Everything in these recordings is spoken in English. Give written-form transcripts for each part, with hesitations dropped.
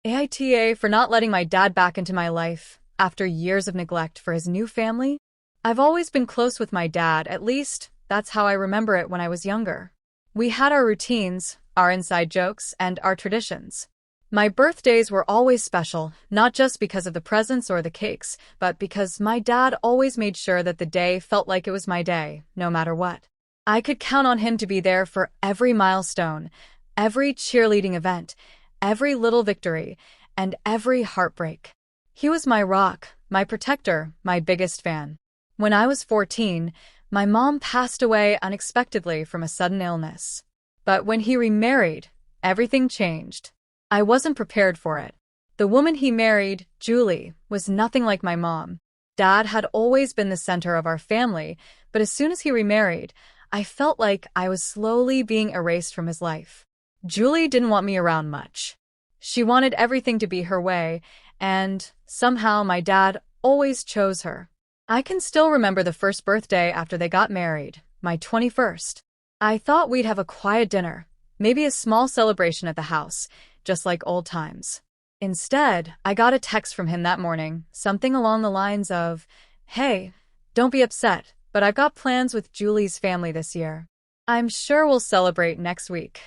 AITA for not letting my dad back into my life after years of neglect for his new family. I've always been close with my dad, at least that's how I remember it when I was younger. We had our routines, our inside jokes, and our traditions. My birthdays were always special, not just because of the presents or the cakes, but because my dad always made sure that the day felt like it was my day, no matter what. I could count on him to be there for every milestone, every cheerleading event, every little victory, and every heartbreak. He was my rock, my protector, my biggest fan. When I was 14, my mom passed away unexpectedly from a sudden illness. But when he remarried, everything changed. I wasn't prepared for it. The woman he married, Julie, was nothing like my mom. Dad had always been the center of our family, but as soon as he remarried, I felt like I was slowly being erased from his life. Julie didn't want me around much. She wanted everything to be her way, and somehow my dad always chose her. I can still remember the first birthday after they got married, my 21st. I thought we'd have a quiet dinner, maybe a small celebration at the house, just like old times. Instead, I got a text from him that morning, something along the lines of, "Hey, don't be upset, but I've got plans with Julie's family this year. I'm sure we'll celebrate next week."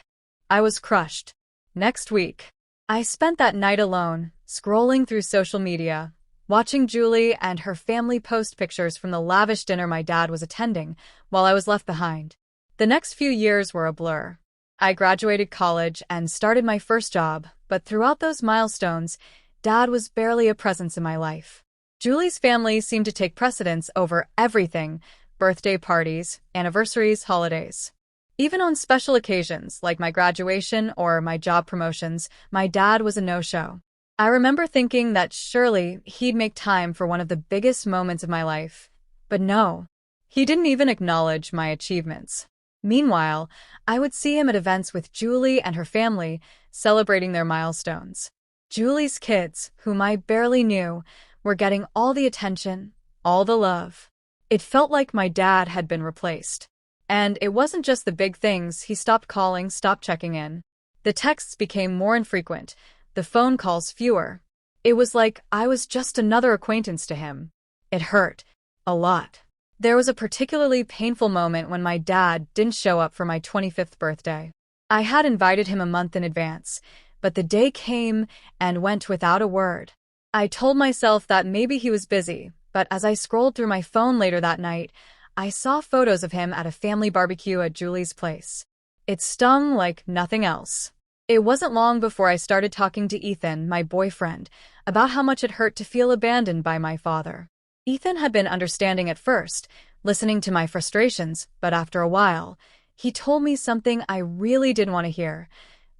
I was crushed. Next week. I spent that night alone, scrolling through social media, watching Julie and her family post pictures from the lavish dinner my dad was attending, while I was left behind. The next few years were a blur. I graduated college and started my first job, but throughout those milestones, Dad was barely a presence in my life. Julie's family seemed to take precedence over everything: birthday parties, anniversaries, holidays. Even on special occasions, like my graduation or my job promotions, my dad was a no-show. I remember thinking that surely he'd make time for one of the biggest moments of my life. But no, he didn't even acknowledge my achievements. Meanwhile, I would see him at events with Julie and her family, celebrating their milestones. Julie's kids, whom I barely knew, were getting all the attention, all the love. It felt like my dad had been replaced. And it wasn't just the big things. He stopped calling, stopped checking in. The texts became more infrequent, the phone calls fewer. It was like I was just another acquaintance to him. It hurt. A lot. There was a particularly painful moment when my dad didn't show up for my 25th birthday. I had invited him a month in advance, but the day came and went without a word. I told myself that maybe he was busy, but as I scrolled through my phone later that night, I saw photos of him at a family barbecue at Julie's place. It stung like nothing else. It wasn't long before I started talking to Ethan, my boyfriend, about how much it hurt to feel abandoned by my father. Ethan had been understanding at first, listening to my frustrations, but after a while, he told me something I really didn't want to hear.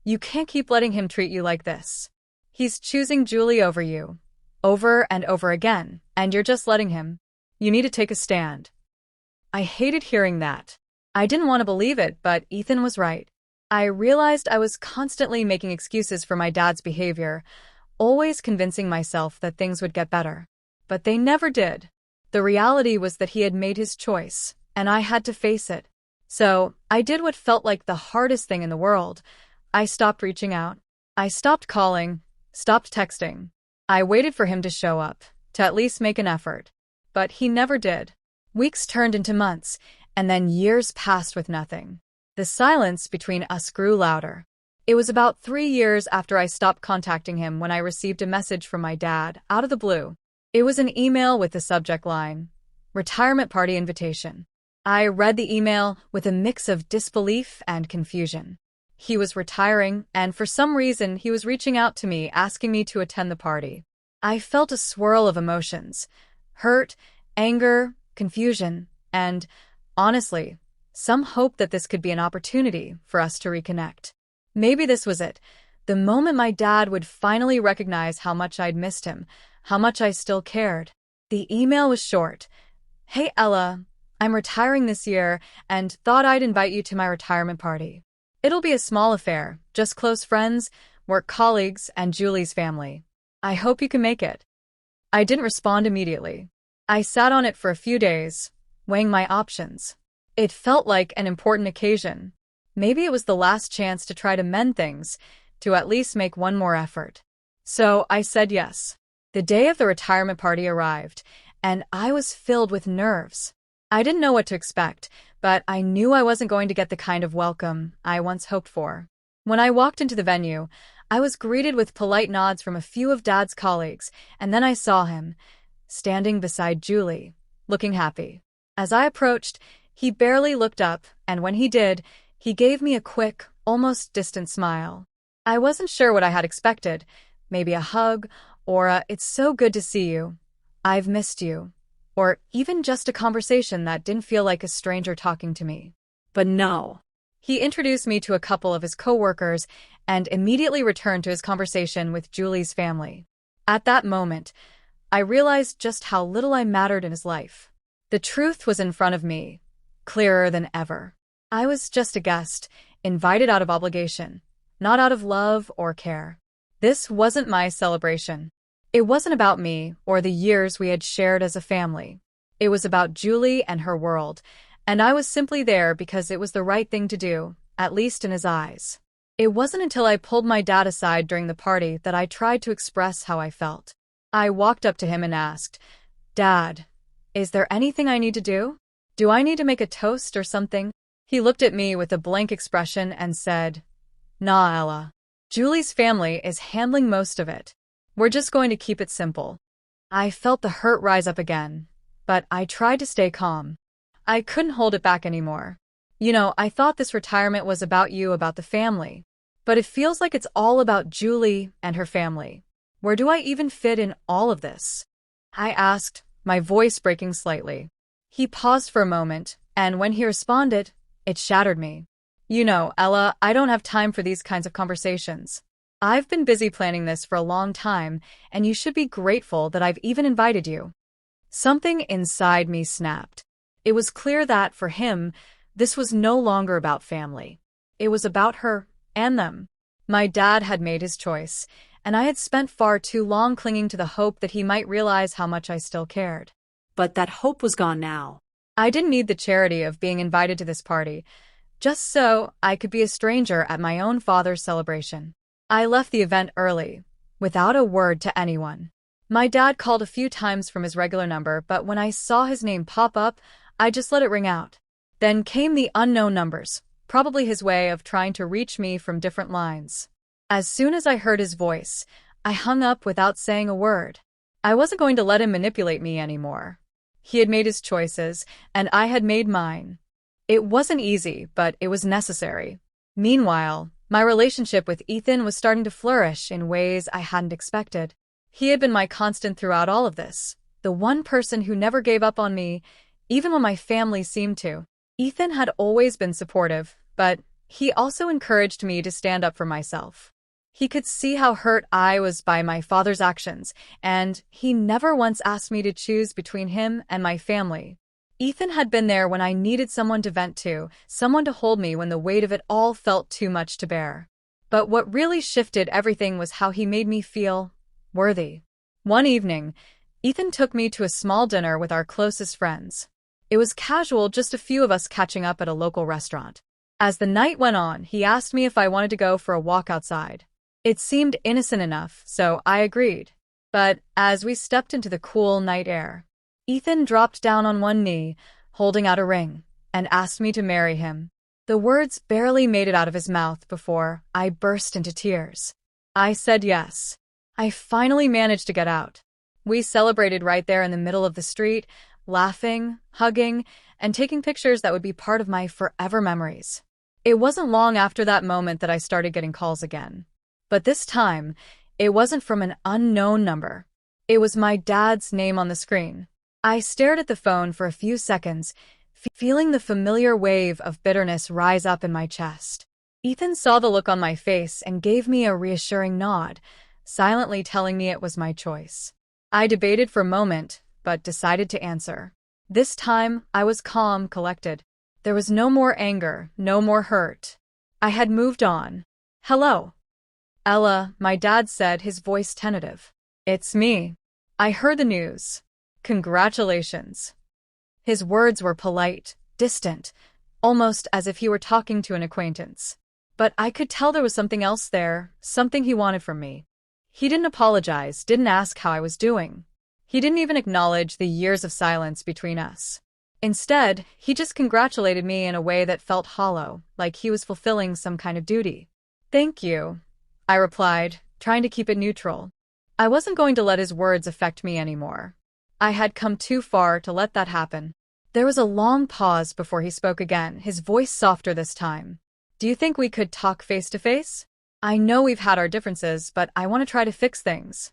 "You can't keep letting him treat you like this. He's choosing Julie over you, over and over again, and you're just letting him. You need to take a stand." I hated hearing that. I didn't want to believe it, but Ethan was right. I realized I was constantly making excuses for my dad's behavior, always convincing myself that things would get better. But they never did. The reality was that he had made his choice, and I had to face it. So, I did what felt like the hardest thing in the world. I stopped reaching out. I stopped calling, stopped texting. I waited for him to show up, to at least make an effort. But he never did. Weeks turned into months, and then years passed with nothing. The silence between us grew louder. It was about 3 years after I stopped contacting him when I received a message from my dad, out of the blue. It was an email with the subject line, "Retirement Party Invitation." I read the email with a mix of disbelief and confusion. He was retiring, and for some reason he was reaching out to me, asking me to attend the party. I felt a swirl of emotions: hurt, anger, confusion, and, honestly, some hope that this could be an opportunity for us to reconnect. Maybe this was it, the moment my dad would finally recognize how much I'd missed him, how much I still cared. The email was short. "Hey Ella, I'm retiring this year and thought I'd invite you to my retirement party. It'll be a small affair, just close friends, work colleagues, and Julie's family. I hope you can make it." I didn't respond immediately. I sat on it for a few days, weighing my options. It felt like an important occasion. Maybe it was the last chance to try to mend things, to at least make one more effort. So I said yes. The day of the retirement party arrived, and I was filled with nerves. I didn't know what to expect, but I knew I wasn't going to get the kind of welcome I once hoped for. When I walked into the venue, I was greeted with polite nods from a few of Dad's colleagues, and then I saw him, standing beside Julie, looking happy. As I approached, he barely looked up, and when he did, he gave me a quick, almost distant smile. I wasn't sure what I had expected, maybe a hug, or a "it's so good to see you, I've missed you," or even just a conversation that didn't feel like a stranger talking to me. But no. He introduced me to a couple of his coworkers and immediately returned to his conversation with Julie's family. At that moment, I realized just how little I mattered in his life. The truth was in front of me, clearer than ever. I was just a guest, invited out of obligation, not out of love or care. This wasn't my celebration. It wasn't about me or the years we had shared as a family. It was about Julie and her world, and I was simply there because it was the right thing to do, at least in his eyes. It wasn't until I pulled my dad aside during the party that I tried to express how I felt. I walked up to him and asked, "Dad, is there anything I need to do? Do I need to make a toast or something?" He looked at me with a blank expression and said, "Nah, Ella. Julie's family is handling most of it. We're just going to keep it simple." I felt the hurt rise up again, but I tried to stay calm. I couldn't hold it back anymore. I thought this retirement was about you, about the family. But it feels like it's all about Julie and her family. Where do I even fit in all of this? I asked, my voice breaking slightly. He paused for a moment, and when he responded, it shattered me. Ella, I don't have time for these kinds of conversations. I've been busy planning this for a long time, and you should be grateful that I've even invited you. Something inside me snapped. It was clear that, for him, this was no longer about family. It was about her and them. My dad had made his choice, and I had spent far too long clinging to the hope that he might realize how much I still cared. But that hope was gone now. I didn't need the charity of being invited to this party, just so I could be a stranger at my own father's celebration. I left the event early, without a word to anyone. My dad called a few times from his regular number, but when I saw his name pop up, I just let it ring out. Then came the unknown numbers, probably his way of trying to reach me from different lines. As soon as I heard his voice, I hung up without saying a word. I wasn't going to let him manipulate me anymore. He had made his choices, and I had made mine. It wasn't easy, but it was necessary. Meanwhile, my relationship with Ethan was starting to flourish in ways I hadn't expected. He had been my constant throughout all of this, the one person who never gave up on me, even when my family seemed to. Ethan had always been supportive, but he also encouraged me to stand up for myself. He could see how hurt I was by my father's actions, and he never once asked me to choose between him and my family. Ethan had been there when I needed someone to vent to, someone to hold me when the weight of it all felt too much to bear. But what really shifted everything was how he made me feel worthy. One evening, Ethan took me to a small dinner with our closest friends. It was casual, just a few of us catching up at a local restaurant. As the night went on, he asked me if I wanted to go for a walk outside. It seemed innocent enough, so I agreed. But as we stepped into the cool night air, Ethan dropped down on one knee, holding out a ring, and asked me to marry him. The words barely made it out of his mouth before I burst into tears. I said yes. I finally managed to get out. We celebrated right there in the middle of the street, laughing, hugging, and taking pictures that would be part of my forever memories. It wasn't long after that moment that I started getting calls again. But this time, it wasn't from an unknown number. It was my dad's name on the screen. I stared at the phone for a few seconds, feeling the familiar wave of bitterness rise up in my chest. Ethan saw the look on my face and gave me a reassuring nod, silently telling me it was my choice. I debated for a moment, but decided to answer. This time, I was calm, collected. There was no more anger, no more hurt. I had moved on. "Hello, Ella," my dad said, his voice tentative. "It's me. I heard the news. Congratulations." His words were polite, distant, almost as if he were talking to an acquaintance. But I could tell there was something else there, something he wanted from me. He didn't apologize, didn't ask how I was doing. He didn't even acknowledge the years of silence between us. Instead, he just congratulated me in a way that felt hollow, like he was fulfilling some kind of duty. "Thank you," I replied, trying to keep it neutral. I wasn't going to let his words affect me anymore. I had come too far to let that happen. There was a long pause before he spoke again, his voice softer this time. "Do you think we could talk face to face? I know we've had our differences, but I want to try to fix things."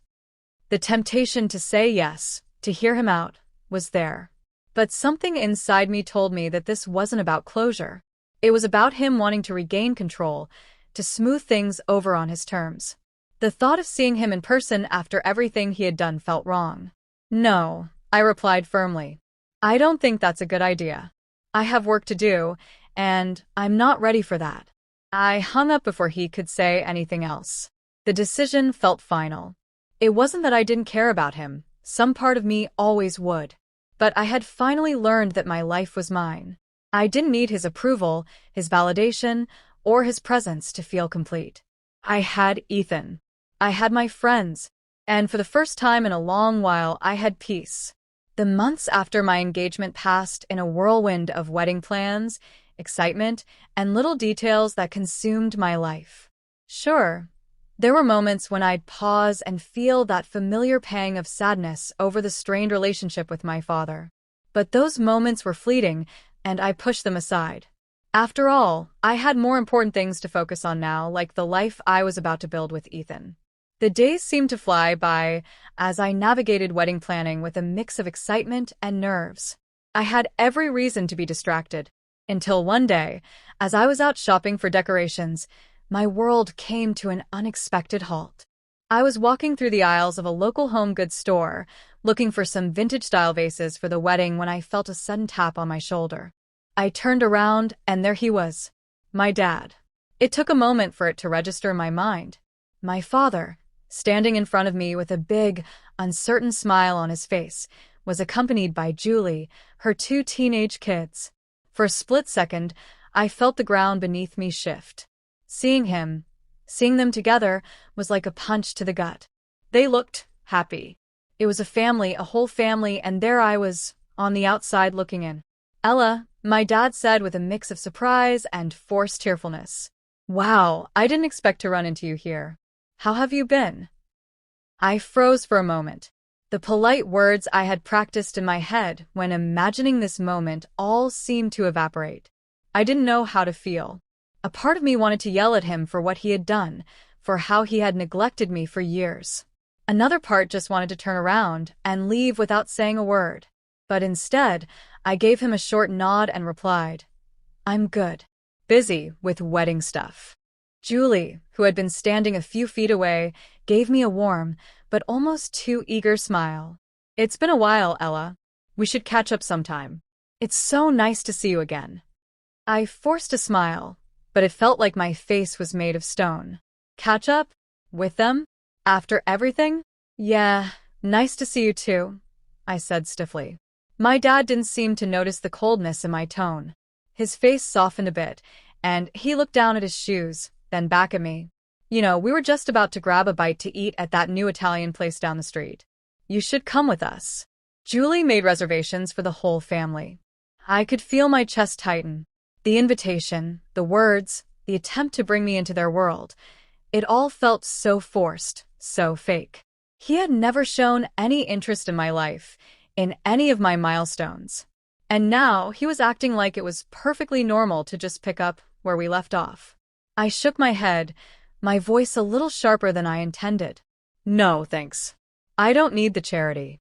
The temptation to say yes, to hear him out, was there. But something inside me told me that this wasn't about closure. It was about him wanting to regain control, to smooth things over on his terms. The thought of seeing him in person after everything he had done felt wrong. "No," I replied firmly. "I don't think that's a good idea. I have work to do, and I'm not ready for that." I hung up before he could say anything else. The decision felt final. It wasn't that I didn't care about him, some part of me always would. But I had finally learned that my life was mine. I didn't need his approval, his validation, or his presence to feel complete. I had Ethan. I had my friends. And for the first time in a long while, I had peace. The months after my engagement passed in a whirlwind of wedding plans, excitement, and little details that consumed my life. Sure, there were moments when I'd pause and feel that familiar pang of sadness over the strained relationship with my father. But those moments were fleeting, and I pushed them aside. After all, I had more important things to focus on now, like the life I was about to build with Ethan. The days seemed to fly by as I navigated wedding planning with a mix of excitement and nerves. I had every reason to be distracted, until one day, as I was out shopping for decorations, my world came to an unexpected halt. I was walking through the aisles of a local home goods store, looking for some vintage-style vases for the wedding when I felt a sudden tap on my shoulder. I turned around, and there he was, my dad. It took a moment for it to register in my mind. My father, standing in front of me with a big, uncertain smile on his face, was accompanied by Julie, her 2 teenage kids. For a split second, I felt the ground beneath me shift. Seeing them together, was like a punch to the gut. They looked happy. It was a family, a whole family, and there I was, on the outside looking in. "Ella," my dad said with a mix of surprise and forced tearfulness. "Wow, I didn't expect to run into you here. How have you been?" I froze for a moment. The polite words I had practiced in my head when imagining this moment all seemed to evaporate. I didn't know how to feel. A part of me wanted to yell at him for what he had done, for how he had neglected me for years. Another part just wanted to turn around and leave without saying a word. But instead, I gave him a short nod and replied, "I'm good. Busy with wedding stuff." Julie, who had been standing a few feet away, gave me a warm, but almost too eager smile. "It's been a while, Ella. We should catch up sometime. It's so nice to see you again." I forced a smile, but it felt like my face was made of stone. "Catch up? With them? After everything?" "Yeah, nice to see you too," I said stiffly. My dad didn't seem to notice the coldness in my tone. His face softened a bit, and he looked down at his shoes, then back at me. "We were just about to grab a bite to eat at that new Italian place down the street. You should come with us." Julie made reservations for the whole family. I could feel my chest tighten. The invitation, the words, the attempt to bring me into their world, it all felt so forced, so fake. He had never shown any interest in my life, in any of my milestones. And now he was acting like it was perfectly normal to just pick up where we left off. I shook my head, my voice a little sharper than I intended. "No, thanks. I don't need the charity."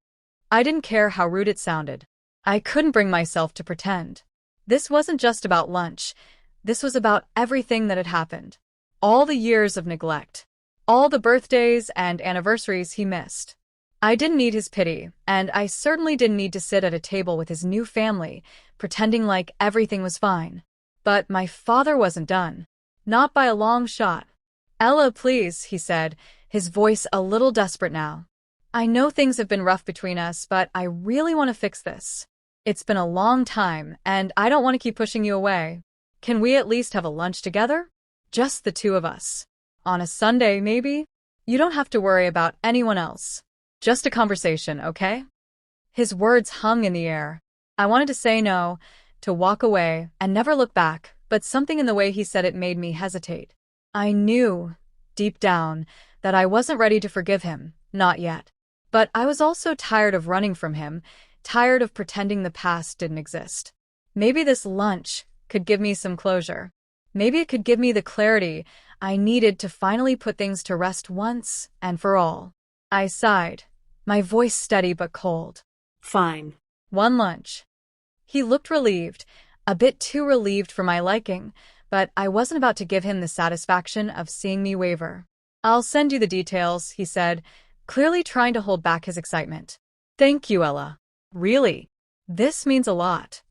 I didn't care how rude it sounded. I couldn't bring myself to pretend. This wasn't just about lunch. This was about everything that had happened. All the years of neglect. All the birthdays and anniversaries he missed. I didn't need his pity, and I certainly didn't need to sit at a table with his new family, pretending like everything was fine. But my father wasn't done. Not by a long shot. "Ella, please," he said, his voice a little desperate now. "I know things have been rough between us, but I really want to fix this. It's been a long time, and I don't want to keep pushing you away. Can we at least have a lunch together? Just the two of us. On a Sunday, maybe?" You don't have to worry about anyone else. Just a conversation, okay? His words hung in the air. I wanted to say no, to walk away, and never look back, but something in the way he said it made me hesitate. I knew, deep down, that I wasn't ready to forgive him, not yet. But I was also tired of running from him, tired of pretending the past didn't exist. Maybe this lunch could give me some closure. Maybe it could give me the clarity I needed to finally put things to rest once and for all. I sighed, my voice steady but cold. Fine. One lunch. He looked relieved, a bit too relieved for my liking, but I wasn't about to give him the satisfaction of seeing me waver. I'll send you the details, he said, clearly trying to hold back his excitement. Thank you, Ella. Really? This means a lot.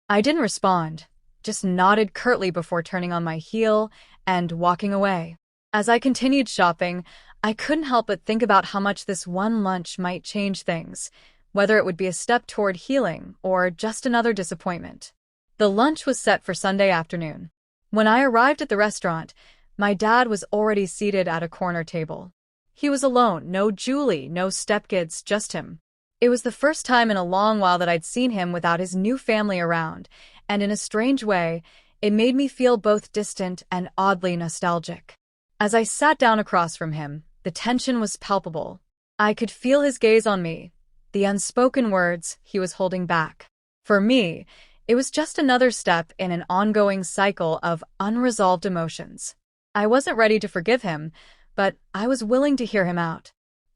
I didn't respond, just nodded curtly before turning on my heel and walking away. As I continued shopping, I couldn't help but think about how much this one lunch might change things, whether it would be a step toward healing or just another disappointment. The lunch was set for Sunday afternoon. When I arrived at the restaurant, my dad was already seated at a corner table. He was alone, no Julie, no stepkids, just him. It was the first time in a long while that I'd seen him without his new family around, and in a strange way, it made me feel both distant and oddly nostalgic. As I sat down across from him, the tension was palpable. I could feel his gaze on me, the unspoken words he was holding back. For me, it was just another step in an ongoing cycle of unresolved emotions. I wasn't ready to forgive him, but I was willing to hear him out.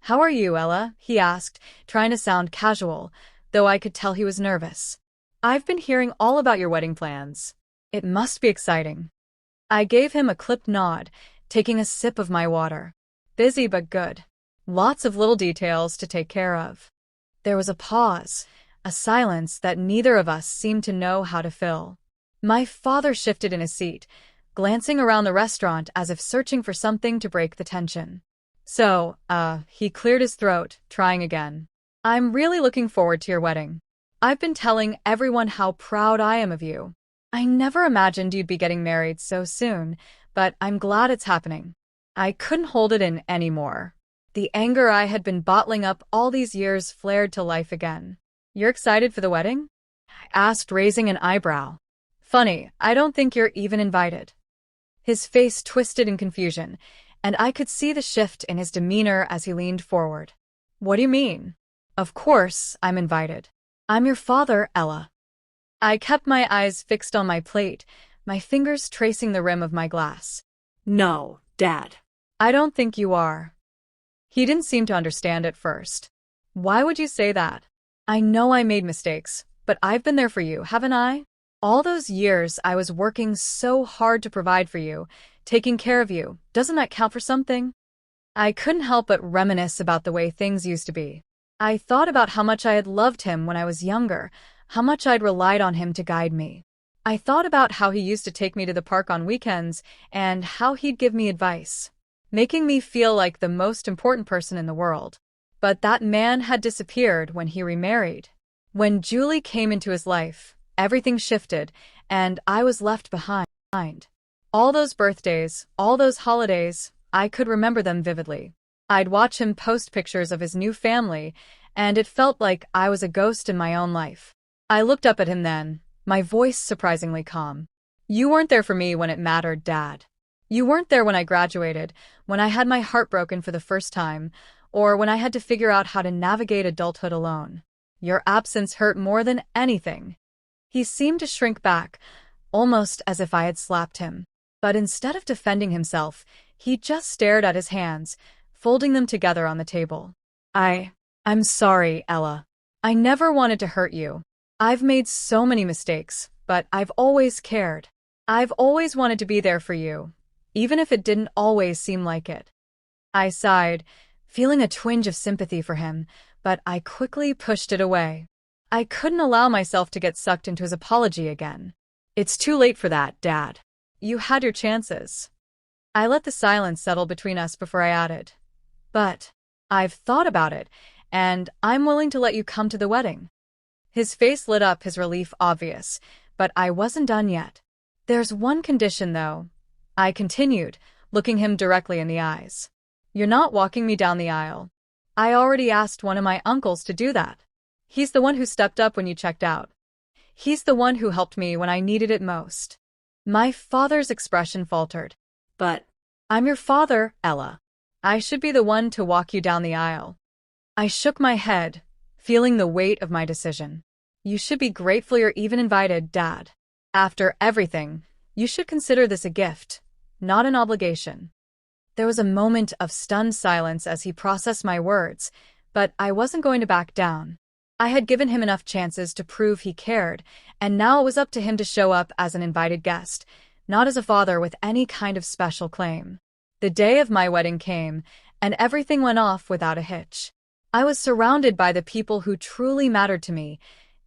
"How are you, Ella?" he asked, trying to sound casual, though I could tell he was nervous. "I've been hearing all about your wedding plans. It must be exciting." I gave him a clipped nod, taking a sip of my water. Busy but good. Lots of little details to take care of. There was a pause, a silence that neither of us seemed to know how to fill. My father shifted in his seat, glancing around the restaurant as if searching for something to break the tension. "So, he cleared his throat, trying again. "I'm really looking forward to your wedding. I've been telling everyone how proud I am of you. I never imagined you'd be getting married so soon, but I'm glad it's happening." I couldn't hold it in anymore. The anger I had been bottling up all these years flared to life again. "You're excited for the wedding?" I asked, raising an eyebrow. "Funny, I don't think you're even invited." His face twisted in confusion, and I could see the shift in his demeanor as he leaned forward. "What do you mean?" "Of course I'm invited. I'm your father, Ella." I kept my eyes fixed on my plate, my fingers tracing the rim of my glass. "No, Dad." "I don't think you are." He didn't seem to understand at first. "Why would you say that?" "I know I made mistakes, but I've been there for you, haven't I? All those years I was working so hard to provide for you, taking care of you. Doesn't that count for something?" I couldn't help but reminisce about the way things used to be. I thought about how much I had loved him when I was younger, how much I'd relied on him to guide me. I thought about how he used to take me to the park on weekends and how he'd give me advice, making me feel like the most important person in the world. But that man had disappeared when he remarried. When Julie came into his life, everything shifted, and I was left behind. All those birthdays, all those holidays, I could remember them vividly. I'd watch him post pictures of his new family, and it felt like I was a ghost in my own life. I looked up at him then, my voice surprisingly calm. "You weren't there for me when it mattered, Dad. You weren't there when I graduated, when I had my heart broken for the first time, or when I had to figure out how to navigate adulthood alone. Your absence hurt more than anything." He seemed to shrink back, almost as if I had slapped him. But instead of defending himself, he just stared at his hands, folding them together on the table. I'm sorry, Ella. I never wanted to hurt you. I've made so many mistakes, but I've always cared. I've always wanted to be there for you, even if it didn't always seem like it." I sighed, feeling a twinge of sympathy for him, but I quickly pushed it away. I couldn't allow myself to get sucked into his apology again. "It's too late for that, Dad. You had your chances." I let the silence settle between us before I added, "But I've thought about it, and I'm willing to let you come to the wedding." His face lit up, his relief obvious, but I wasn't done yet. "There's one condition, though," I continued, looking him directly in the eyes. You're not walking me down the aisle. I already asked one of my uncles to do that. He's the one who stepped up when you checked out. He's the one who helped me when I needed it most. My father's expression faltered. But I'm your father, Ella. I should be the one to walk you down the aisle. I shook my head, feeling the weight of my decision. You should be grateful you're even invited, Dad. After everything, you should consider this a gift, not an obligation. There was a moment of stunned silence as he processed my words, but I wasn't going to back down. I had given him enough chances to prove he cared, and now it was up to him to show up as an invited guest, not as a father with any kind of special claim. The day of my wedding came, and everything went off without a hitch. I was surrounded by the people who truly mattered to me,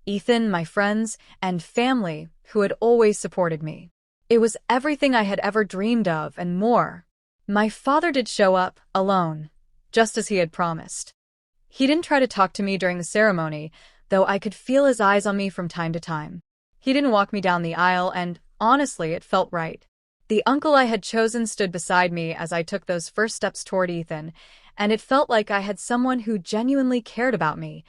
Ethan, my friends, and family who had always supported me. It was everything I had ever dreamed of and more. My father did show up, alone, just as he had promised. He didn't try to talk to me during the ceremony, though I could feel his eyes on me from time to time. He didn't walk me down the aisle, and honestly, it felt right. The uncle I had chosen stood beside me as I took those first steps toward Ethan, and it felt like I had someone who genuinely cared about me,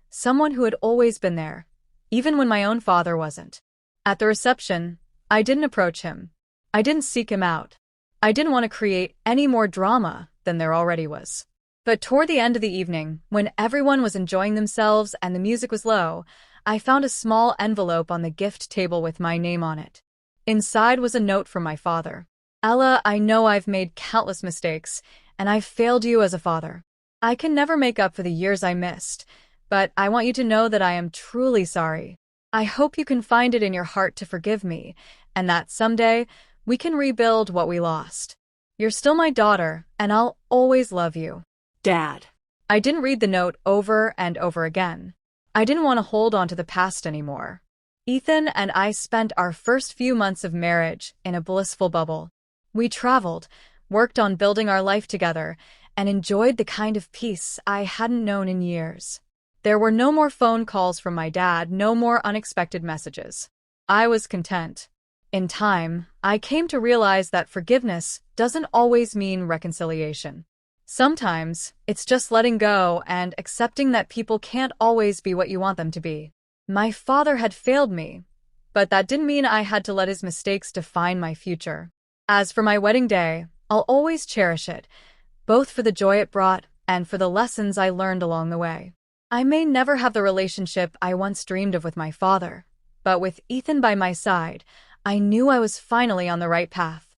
someone who had always been there, even when my own father wasn't. At the reception, I didn't approach him. I didn't seek him out. I didn't want to create any more drama than there already was. But toward the end of the evening, when everyone was enjoying themselves and the music was low, I found a small envelope on the gift table with my name on it. Inside was a note from my father. Ella, I know I've made countless mistakes, and I've failed you as a father. I can never make up for the years I missed, but I want you to know that I am truly sorry. I hope you can find it in your heart to forgive me, and that someday we can rebuild what we lost. You're still my daughter, and I'll always love you. Dad. I didn't read the note over and over again. I didn't want to hold on to the past anymore. Ethan and I spent our first few months of marriage in a blissful bubble. We traveled, worked on building our life together, and enjoyed the kind of peace I hadn't known in years. There were no more phone calls from my dad, no more unexpected messages. I was content. In time, I came to realize that forgiveness doesn't always mean reconciliation. Sometimes, it's just letting go and accepting that people can't always be what you want them to be. My father had failed me, but that didn't mean I had to let his mistakes define my future. As for my wedding day, I'll always cherish it, both for the joy it brought and for the lessons I learned along the way. I may never have the relationship I once dreamed of with my father, but with Ethan by my side, I knew I was finally on the right path.